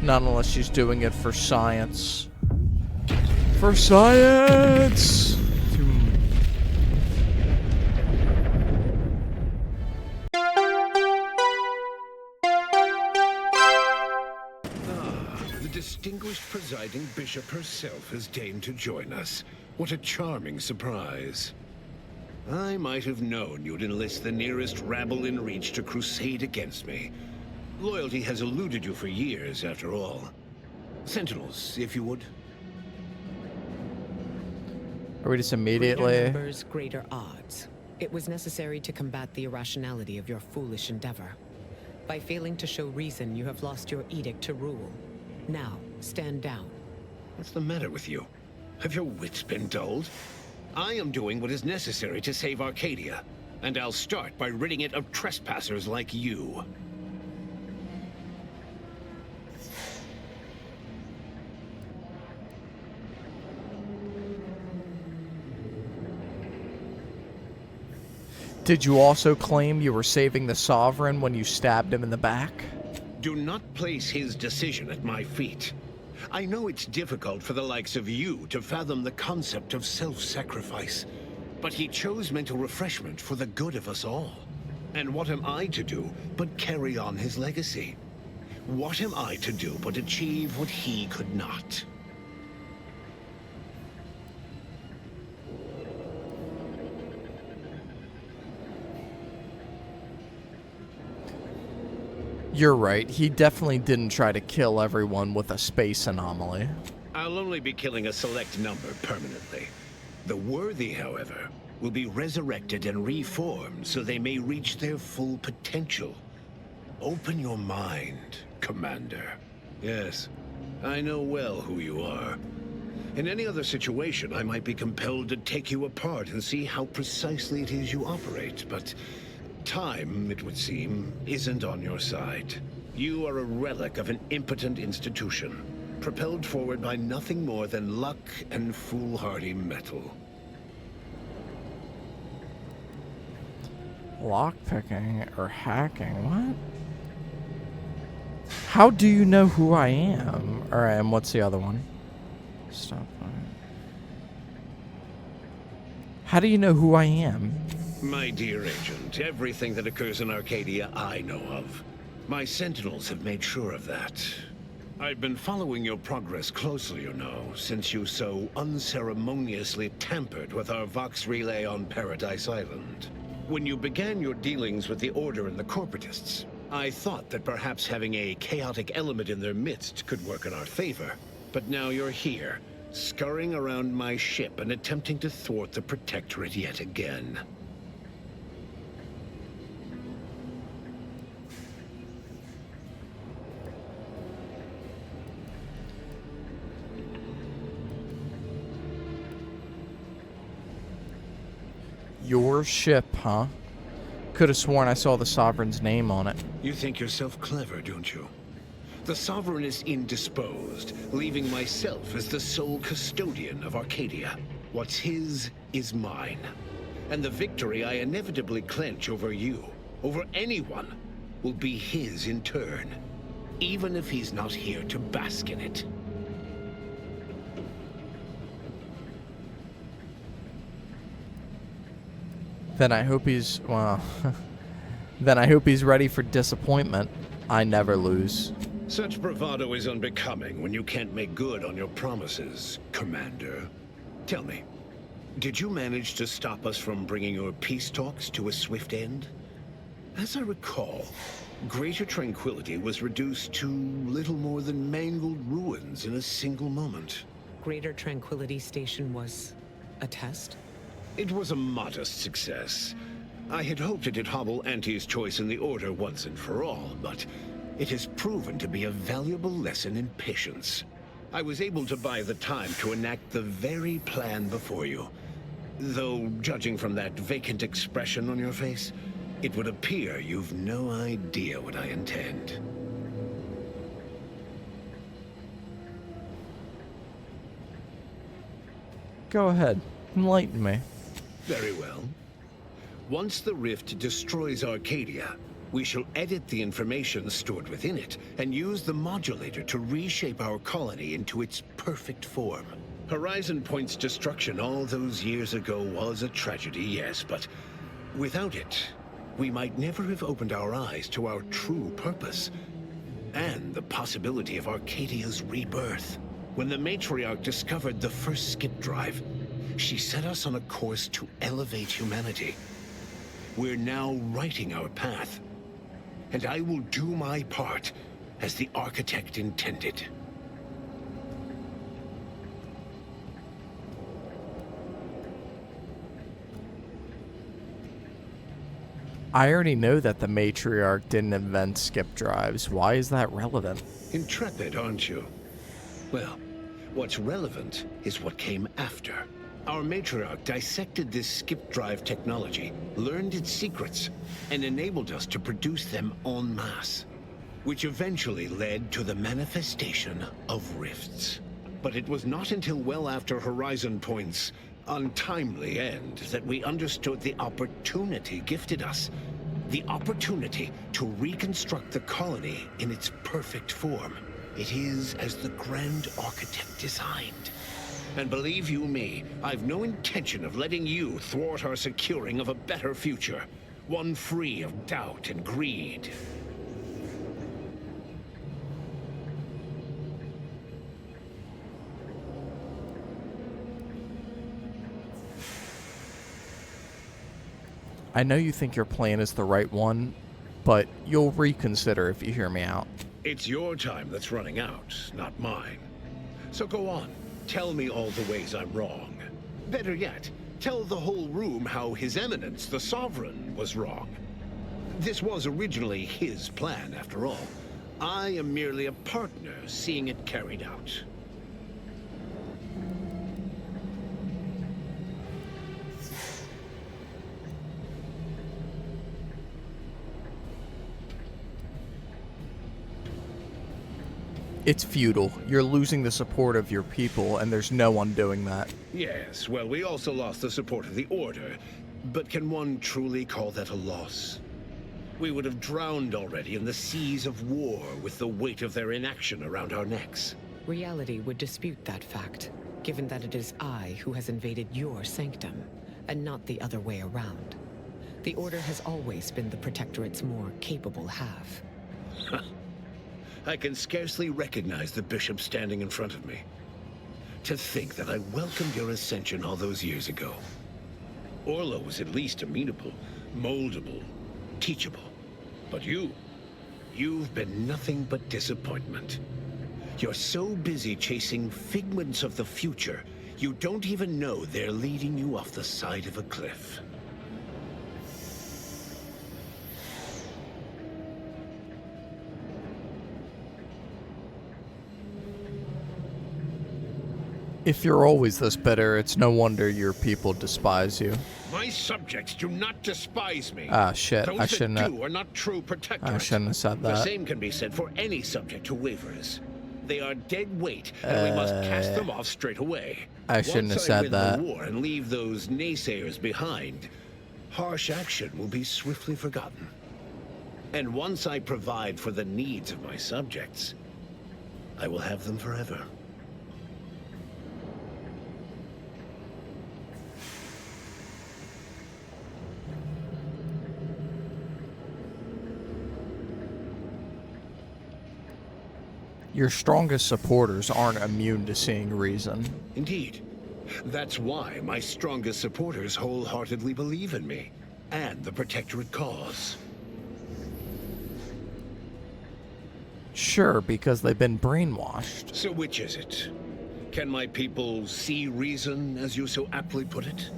Not unless she's doing it for science. For science! The distinguished presiding bishop herself has deigned to join us. What a charming surprise. I might have known you'd enlist the nearest rabble in reach to crusade against me. Loyalty has eluded you for years, after all. Sentinels, if you would. Are we just immediately... Greater numbers, greater odds. It was necessary to combat the irrationality of your foolish endeavor. By failing to show reason, you have lost your edict to rule. Now, stand down. What's the matter with you? Have your wits been dulled? I am doing what is necessary to save Arcadia, and I'll start by ridding it of trespassers like you. Did you also claim you were saving the Sovereign when you stabbed him in the back? Do not place his decision at my feet. I know it's difficult for the likes of you to fathom the concept of self-sacrifice, but he chose mental refreshment for the good of us all. And what am I to do but carry on his legacy? What am I to do but achieve what he could not? You're right, he definitely didn't try to kill everyone with a space anomaly. I'll only be killing a select number permanently. The worthy, however, will be resurrected and reformed so they may reach their full potential. Open your mind, Commander. Yes, I know well who you are. In any other situation, I might be compelled to take you apart and see how precisely it is you operate, but time, it would seem, isn't on your side. You are a relic of an impotent institution, propelled forward by nothing more than luck and foolhardy metal. Lockpicking or hacking? What? How do you know who I am? Alright, and what's the other one? Stop. How do you know who I am? My dear agent, everything that occurs in Arcadia I know of. My sentinels have made sure of that. I've been following your progress closely, you know, since you so unceremoniously tampered with our Vox relay on Paradise Island. When you began your dealings with the Order and the Corporatists, I thought that perhaps having a chaotic element in their midst could work in our favor. But now you're here, scurrying around my ship and attempting to thwart the Protectorate yet again. Your ship, huh? Could have sworn I saw the Sovereign's name on it. You think yourself clever, don't you? The Sovereign is indisposed, leaving myself as the sole custodian of Arcadia. What's his is mine. And the victory I inevitably clench over you, over anyone, will be his in turn, even if he's not here to bask in it. Then I hope he's, well, then I hope he's ready for disappointment. I never lose. Such bravado is unbecoming when you can't make good on your promises, Commander. Tell me, did you manage to stop us from bringing your peace talks to a swift end? As I recall, Greater Tranquility was reduced to little more than mangled ruins in a single moment. Greater Tranquility Station was a test? It was a modest success. I had hoped it'd hobble Auntie's choice in the Order once and for all, but it has proven to be a valuable lesson in patience. I was able to buy the time to enact the very plan before you. Though, judging from that vacant expression on your face, it would appear you've no idea what I intend. Go ahead. Enlighten me. Very well. Once the rift destroys Arcadia, We shall edit the information stored within it and use the modulator to reshape our colony into its perfect form. Horizon Point's destruction all those years ago was a tragedy, yes, but without it, we might never have opened our eyes to our true purpose and the possibility of Arcadia's rebirth. When the matriarch discovered the first skip drive, she set us on a course to elevate humanity. We're now writing our path, and I will do my part as the architect intended. I already know that the matriarch didn't invent skip drives. Why is that relevant? Intrepid, aren't you? Well, what's relevant is what came after. Our matriarch dissected this skip drive technology, learned its secrets, and enabled us to produce them en masse, which eventually led to the manifestation of rifts. But it was not until well after Horizon Point's untimely end that we understood the opportunity gifted us. The opportunity to reconstruct the colony in its perfect form. It is as the Grand Architect designed. And believe you me, I've no intention of letting you thwart our securing of a better future. One free of doubt and greed. I know you think your plan is the right one, but you'll reconsider if you hear me out. It's your time that's running out, not mine. So go on, tell me all the ways I'm wrong. Better yet, tell the whole room how His Eminence, the Sovereign, was wrong. This was originally his plan, after all. I am merely a partner seeing it carried out. It's futile. You're losing the support of your people, and there's no one doing that. Yes, well, we also lost the support of the Order. But can one truly call that a loss? We would have drowned already in the seas of war with the weight of their inaction around our necks. Reality would dispute that fact, given that it is I who has invaded your sanctum, and not the other way around. The Order has always been the Protectorate's more capable half. I can scarcely recognize the bishop standing in front of me. To think that I welcomed your ascension all those years ago. Orlo was at least amenable, moldable, teachable. But you've been nothing but disappointment. You're so busy chasing figments of the future, you don't even know they're leading you off the side of a cliff. If you're always this bitter, it's no wonder your people despise you. My subjects do not despise me. Ah, shit. Those I shouldn't that have... do are not true protectors. I shouldn't have said The that. same can be said for any subject who wavers. They are dead weight, and we must cast them off straight away. I shouldn't have Once said I win that. the war and leave those naysayers behind, harsh action will be swiftly forgotten. And once I provide for the needs of my subjects, I will have them forever. Your strongest supporters aren't immune to seeing reason. Indeed. That's why my strongest supporters wholeheartedly believe in me, and the Protectorate cause. Sure, because they've been brainwashed. So which is it? Can my people see reason, as you so aptly put it?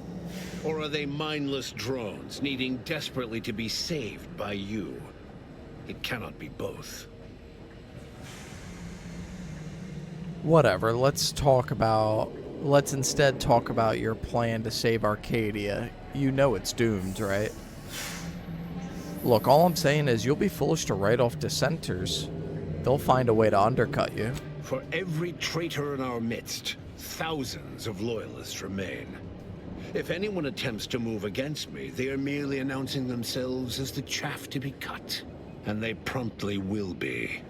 Or are they mindless drones, needing desperately to be saved by you? It cannot be both. Whatever, let's instead talk about your plan to save Arcadia. You know it's doomed, right? Look, all I'm saying is you'll be foolish to write off dissenters. They'll find a way to undercut you. For every traitor in our midst, thousands of loyalists remain. If anyone attempts to move against me, they are merely announcing themselves as the chaff to be cut. And they promptly will be.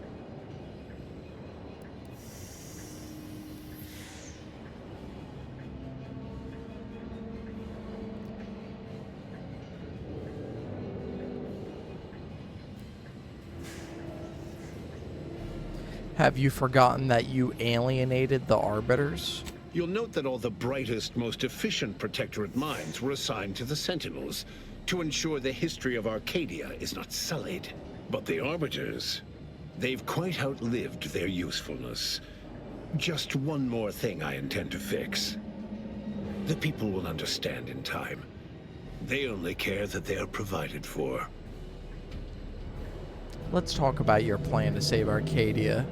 Have you forgotten that you alienated the Arbiters? You'll note that all the brightest, most efficient Protectorate minds were assigned to the Sentinels to ensure the history of Arcadia is not sullied. But the Arbiters, they've quite outlived their usefulness. Just one more thing I intend to fix. The people will understand in time. They only care that they are provided for. Let's talk about your plan to save Arcadia.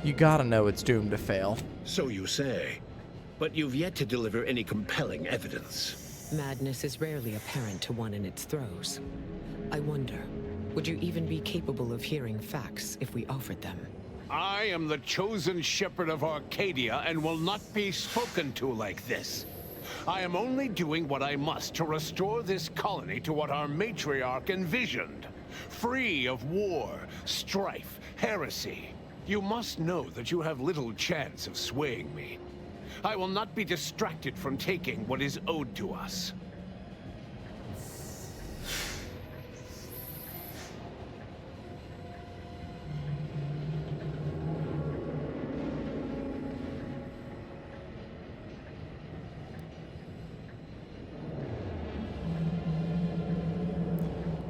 You gotta know it's doomed to fail. So you say. But you've yet to deliver any compelling evidence. Madness is rarely apparent to one in its throes. I wonder, would you even be capable of hearing facts if we offered them? I am the chosen shepherd of Arcadia and will not be spoken to like this. I am only doing what I must to restore this colony to what our matriarch envisioned. Free of war, strife, heresy. You must know that you have little chance of swaying me. I will not be distracted from taking what is owed to us.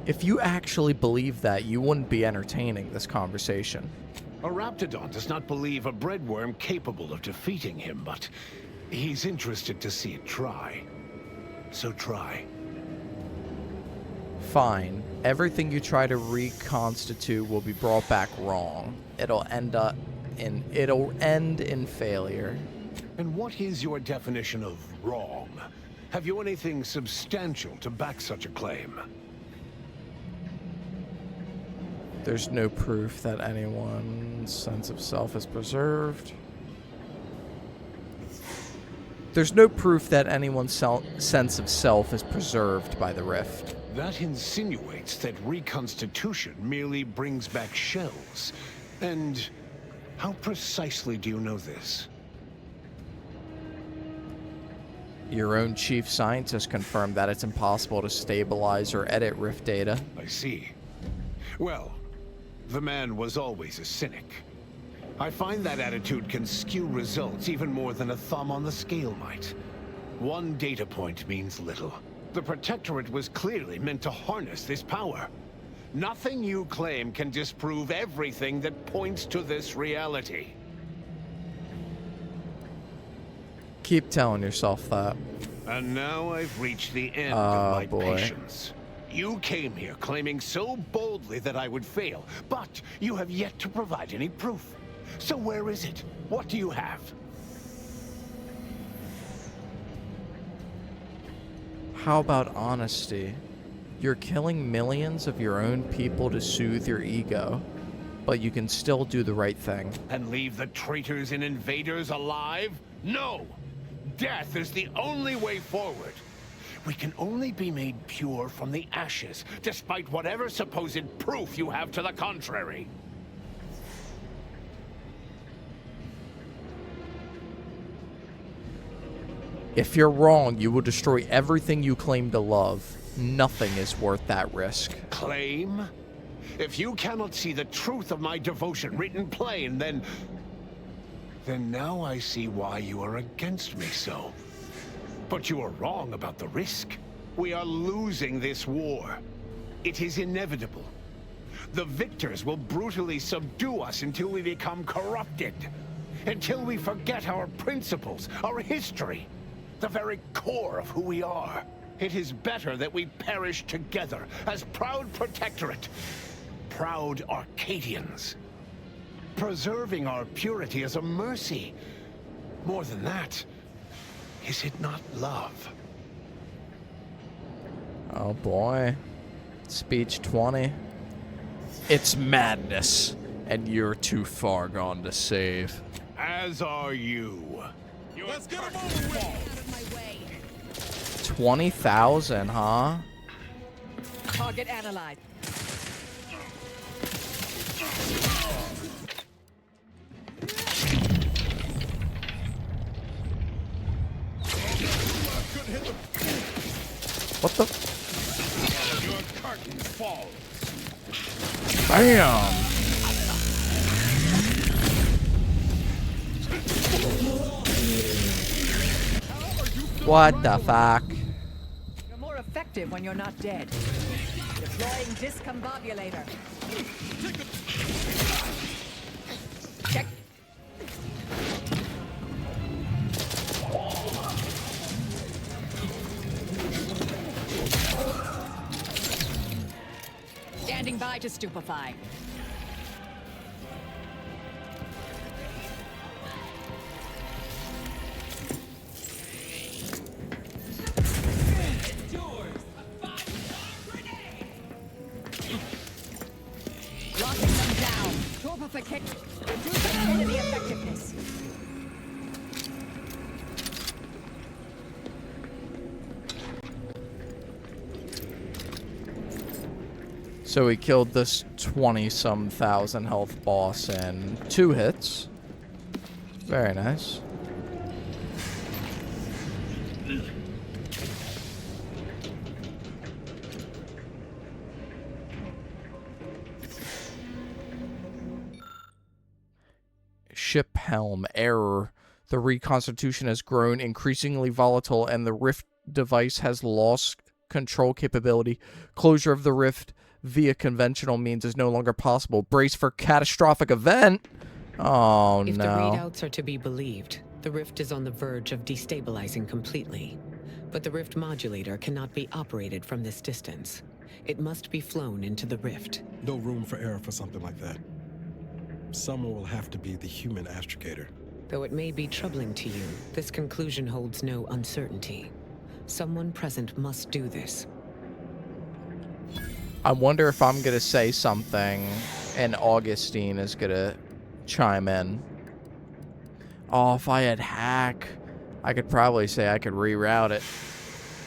If you actually believe that, you wouldn't be entertaining this conversation. A Raptidon does not believe a breadworm capable of defeating him, but he's interested to see it try. So try. Fine. Everything you try to reconstitute will be brought back wrong. It'll end in failure. And what is your definition of wrong? Have you anything substantial to back such a claim? There's no proof that anyone's sense of self is preserved. There's no proof that anyone's sense of self is preserved by the rift. That insinuates that reconstitution merely brings back shells. And how precisely do you know this? Your own chief scientist confirmed that it's impossible to stabilize or edit rift data. I see. Well, the man was always a cynic. I find that attitude can skew results even more than a thumb on the scale might. One data point means little. The Protectorate was clearly meant to harness this power. Nothing you claim can disprove everything that points to this reality. Keep telling yourself that. And now I've reached the end of my boy. patience. You came here claiming so boldly that I would fail, but you have yet to provide any proof. So where is it? What do you have? How about honesty? You're killing millions of your own people to soothe your ego, but you can still do the right thing. And leave the traitors and invaders alive? No! Death is the only way forward. We can only be made pure from the ashes, despite whatever supposed proof you have to the contrary. If you're wrong, you will destroy everything you claim to love. Nothing is worth that risk. Claim? If you cannot see the truth of my devotion written plain, then now I see why you are against me so. But you are wrong about the risk. We are losing this war. It is inevitable. The victors will brutally subdue us until we become corrupted. Until we forget our principles, our history, the very core of who we are. It is better that we perish together as proud Protectorate, proud Arcadians. Preserving our purity is a mercy. More than that, is it not love? Oh boy. Speech 20. It's madness, and you're too far gone to save. As are you. Let's get him over with! 20 20,000, huh? Target analyzed. What the? Your curtain falls. Bam! What the fuck? You're more effective when you're not dead. Deploying discombobulator. Check. Standing by to stupefy. Locking them down. Torpification. Reducing enemy effectiveness. So we killed this 20-some thousand health boss in 2 hits. Very nice. Ship helm error. The reconstitution has grown increasingly volatile and the rift device has lost control capability. Closure of the rift via conventional means is no longer possible. Brace for catastrophic event. Oh, If no. the readouts are to be believed, the rift is on the verge of destabilizing completely. But the rift modulator cannot be operated from this distance. It must be flown into the rift. No room for error for something like that. Someone will have to be the human astrogator. Though it may be troubling to you, this conclusion holds no uncertainty. Someone present must do this. I wonder if I'm going to say something and Augustine is going to chime in. Oh, if I had hack, I could probably say I could reroute it,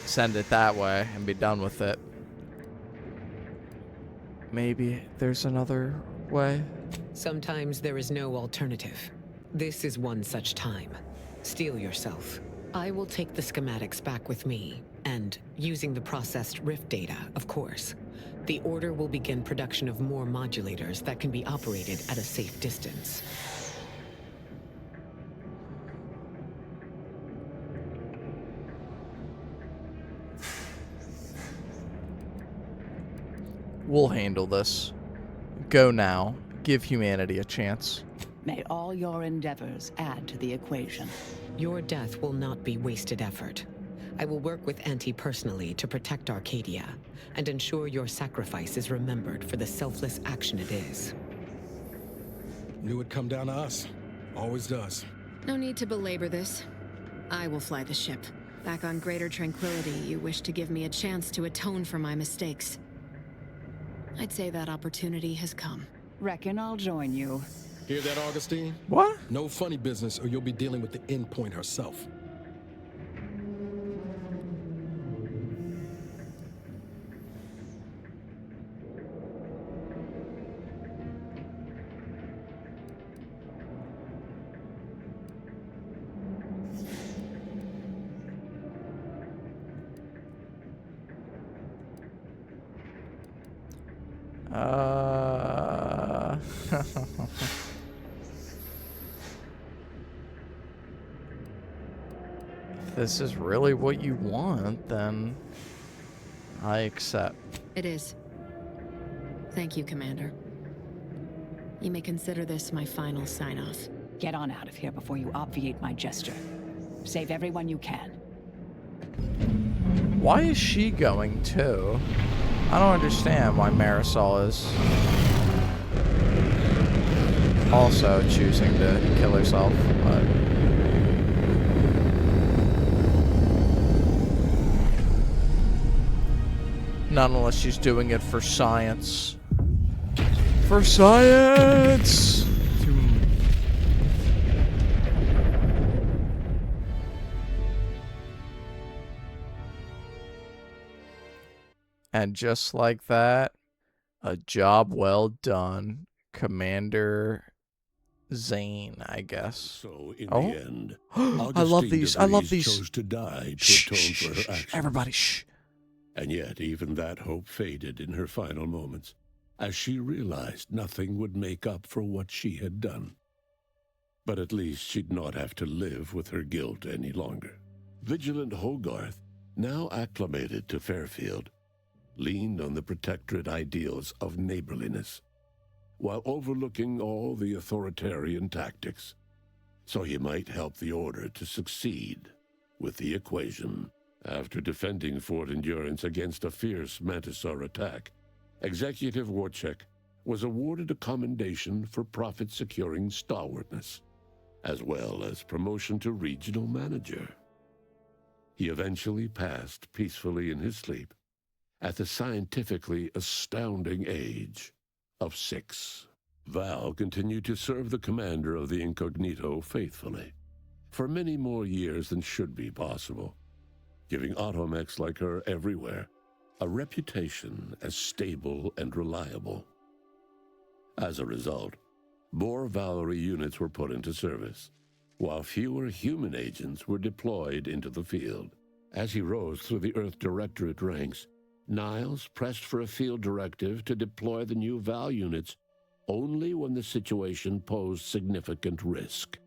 send it that way, and be done with it. Maybe there's another way. Sometimes there is no alternative. This is one such time. Steel yourself. I will take the schematics back with me, and, using the processed rift data, of course, the Order will begin production of more modulators that can be operated at a safe distance. We'll handle this. Go now. Give humanity a chance. May all your endeavors add to the equation. Your death will not be wasted effort. I will work with Auntie personally to protect Arcadia, and ensure your sacrifice is remembered for the selfless action it is. Knew it'd come down to us. Always does. No need to belabor this. I will fly the ship. Back on Greater Tranquility, you wish to give me a chance to atone for my mistakes. I'd say that opportunity has come. Reckon I'll join you. Hear that, Augustine? What? No funny business or you'll be dealing with the endpoint herself. If this is really what you want, then I accept. It is. Thank you, Commander. You may consider this my final sign-off. Get on out of here before you obviate my gesture. Save everyone you can. Why is she going too? I don't understand why Marisol is also choosing to kill herself, but not unless she's doing it for science. For science! And just like that, a job well done, Commander Zane, I guess. So, in Oh, the end, I love these. I love these. chose to die to Shh, atone shh, for her shh, shh. actions. Everybody, shh. And yet, even that hope faded in her final moments, as she realized nothing would make up for what she had done. But at least she'd not have to live with her guilt any longer. Vigilant Hogarth, now acclimated to Fairfield, leaned on the Protectorate ideals of neighborliness, while overlooking all the authoritarian tactics, so he might help the Order to succeed with the equation. After defending Fort Endurance against a fierce Mantisaur attack, Executive Warchek was awarded a commendation for profit-securing stalwartness, as well as promotion to regional manager. He eventually passed peacefully in his sleep at the scientifically astounding age of 6. Val continued to serve the commander of the Incognito faithfully for many more years than should be possible, giving automechs like her everywhere a reputation as stable and reliable. As a result, more Valerie units were put into service, while fewer human agents were deployed into the field. As he rose through the Earth Directorate ranks, Niles pressed for a field directive to deploy the new Val units only when the situation posed significant risk.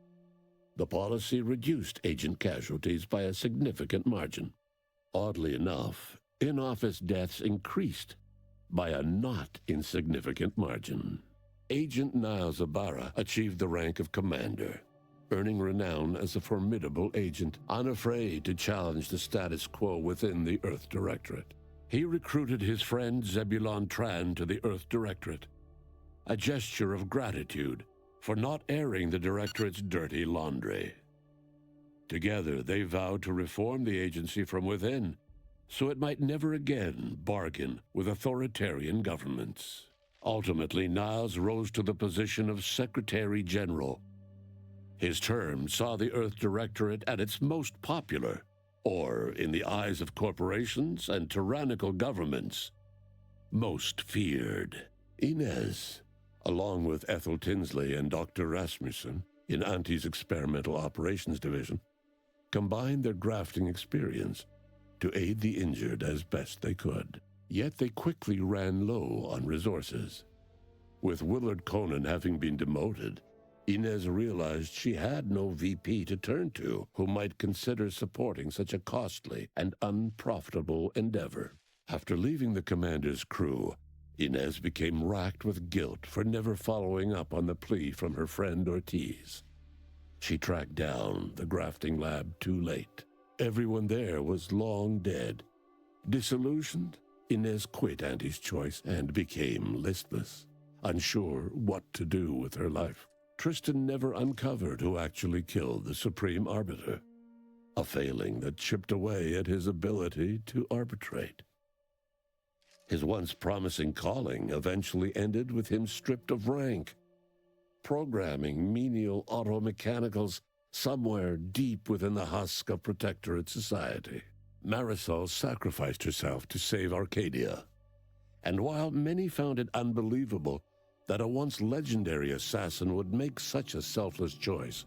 The policy reduced agent casualties by a significant margin. Oddly enough, in-office deaths increased by a not insignificant margin. Agent Niles Ibarra achieved the rank of commander, earning renown as a formidable agent, unafraid to challenge the status quo within the Earth Directorate. He recruited his friend Zebulon Tran to the Earth Directorate, a gesture of gratitude for not airing the Directorate's dirty laundry. Together, they vowed to reform the agency from within, so it might never again bargain with authoritarian governments. Ultimately, Niles rose to the position of Secretary General. His term saw the Earth Directorate at its most popular, or, in the eyes of corporations and tyrannical governments, most feared. Inez, along with Ethel Tinsley and Dr. Rasmussen in Auntie's Experimental Operations Division, combined their grafting experience to aid the injured as best they could. Yet they quickly ran low on resources. With Willard Conan having been demoted, Inez realized she had no VP to turn to who might consider supporting such a costly and unprofitable endeavor. After leaving the commander's crew, Inez became racked with guilt for never following up on the plea from her friend Ortiz. She tracked down the grafting lab too late. Everyone there was long dead. Disillusioned, Inez quit Auntie's choice and became listless, unsure what to do with her life. Tristan never uncovered who actually killed the Supreme Arbiter, a failing that chipped away at his ability to arbitrate. His once promising calling eventually ended with him stripped of rank, programming menial automechanicals somewhere deep within the husk of Protectorate society. Marisol sacrificed herself to save Arcadia, and while many found it unbelievable that a once legendary assassin would make such a selfless choice,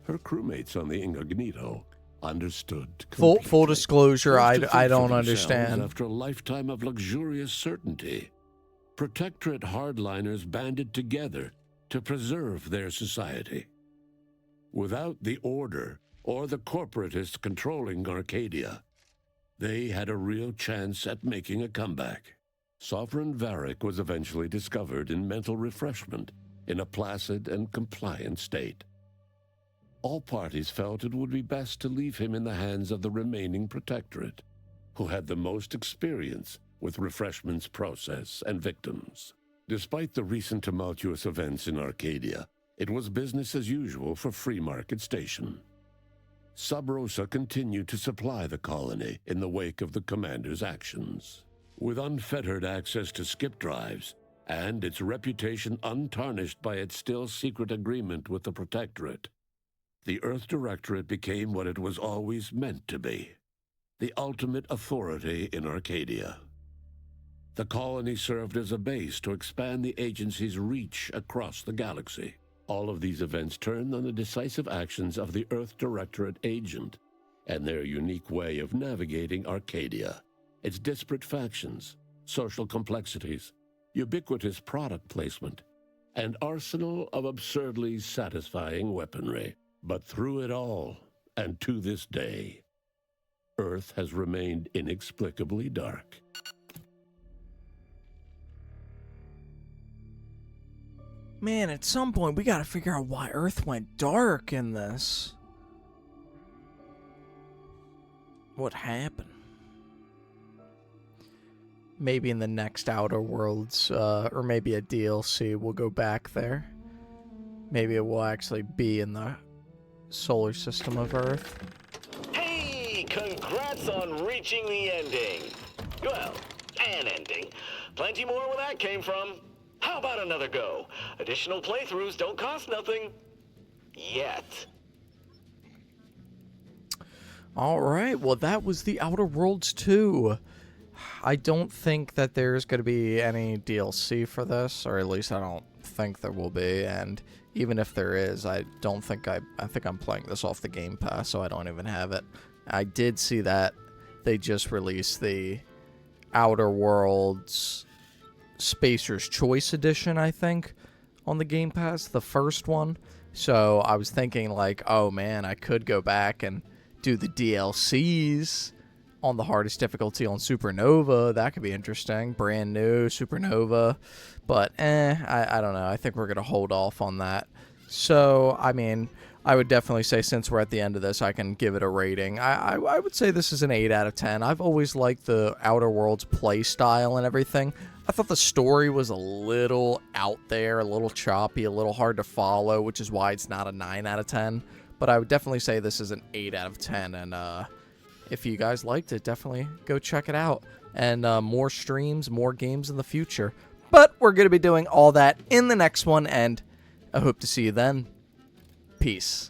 her crewmates on the Incognito understood completely. Full disclosure, Forced I to think don't for themselves understand. After a lifetime of luxurious certainty, Protectorate hardliners banded together to preserve their society. Without the Order or the corporatists controlling Arcadia, they had a real chance at making a comeback. Sovereign Varric was eventually discovered in mental refreshment in a placid and compliant state. All parties felt it would be best to leave him in the hands of the remaining Protectorate, who had the most experience with refreshment's process and victims. Despite the recent tumultuous events in Arcadia, it was business as usual for Free Market Station. Sub Rosa continued to supply the colony in the wake of the commander's actions. With unfettered access to skip drives, and its reputation untarnished by its still secret agreement with the Protectorate, the Earth Directorate became what it was always meant to be, the ultimate authority in Arcadia. The colony served as a base to expand the agency's reach across the galaxy. All of these events turned on the decisive actions of the Earth Directorate agent and their unique way of navigating Arcadia, its disparate factions, social complexities, ubiquitous product placement, and arsenal of absurdly satisfying weaponry. But through it all, and to this day, Earth has remained inexplicably dark. Man, at some point we gotta figure out why Earth went dark in this. What happened? Maybe in the next Outer Worlds, or maybe a DLC, we'll go back there. Maybe it will actually be in the solar system of Earth. Hey, congrats on reaching the ending. Well, an ending. Plenty more where that came from. How about another go? Additional playthroughs don't cost nothing. Yet. Alright, well that was the Outer Worlds 2. I don't think that there's going to be any DLC for this, or at least I don't think there will be, and even if there is, I don't think I think I'm playing this off the Game Pass, so I don't even have it. I did see that they just released the Outer Worlds Spacer's Choice Edition, I think, on the Game Pass, the first one. So I was thinking like, oh man, I could go back and do the DLCs on the hardest difficulty on Supernova. That could be interesting. Brand new Supernova. But, I don't know. I think we're going to hold off on that. So, I mean, I would definitely say since we're at the end of this, I can give it a rating. I would say this is an 8 out of 10. I've always liked the Outer Worlds play style and everything. I thought the story was a little out there, a little choppy, a little hard to follow, which is why it's not a 9 out of 10. But I would definitely say this is an 8 out of 10, and if you guys liked it, definitely go check it out. And more streams, more games in the future. But we're going to be doing all that in the next one, and I hope to see you then. Peace.